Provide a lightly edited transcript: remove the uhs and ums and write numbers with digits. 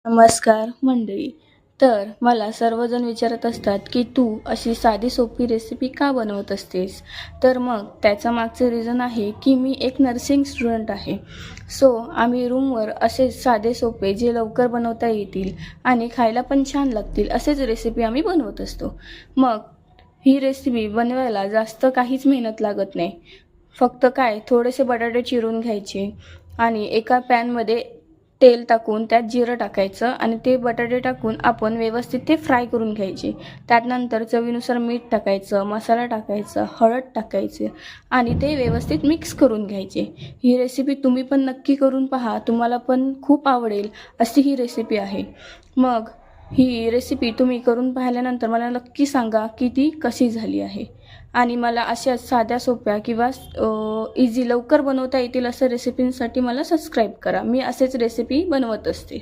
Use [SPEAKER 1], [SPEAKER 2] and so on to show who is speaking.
[SPEAKER 1] नमस्कार मंडळी. तर मला सर्वजण विचारत असतात की तू अशी साधी सोपी रेसिपी का बनवत असतेस. तर मग त्याचं मागचं रिझन आहे की मी एक नर्सिंग स्टुडंट आहे. आम्ही रूमवर असे साधे सोपे जे लवकर बनवता येतील आणि खायला पण छान लागतील असेच रेसिपी आम्ही बनवत असतो. मग ही रेसिपी बनवायला जास्त काहीच मेहनत लागत नाही. फक्त काय थोडेसे बटाटे चिरून घ्यायचे आणि एका पॅनमध्ये तेल टाकून त्यात जिरं टाकायचं आणि ते बटाटे टाकून आपण व्यवस्थित ते फ्राय करून घ्यायचे. त्यानंतर चवीनुसार मीठ टाकायचं, मसाला टाकायचा, हळद टाकायचे आणि ते व्यवस्थित मिक्स करून घ्यायचे. ही रेसिपी तुम्ही पण नक्की करून पहा, तुम्हाला पण खूप आवडेल अशी ही रेसिपी आहे. मग ही रेसिपी तुम्ही करून पाहिल्यानंतर मला नक्की सांगा की ती कशी झाली आहे. आणि मला अशा साध्या सोप्या किंवा इझी लवकर बनवता येतील अशा रेसिपींसाठी मला सबस्क्राईब करा. मी असेच रेसिपी बनवत असते.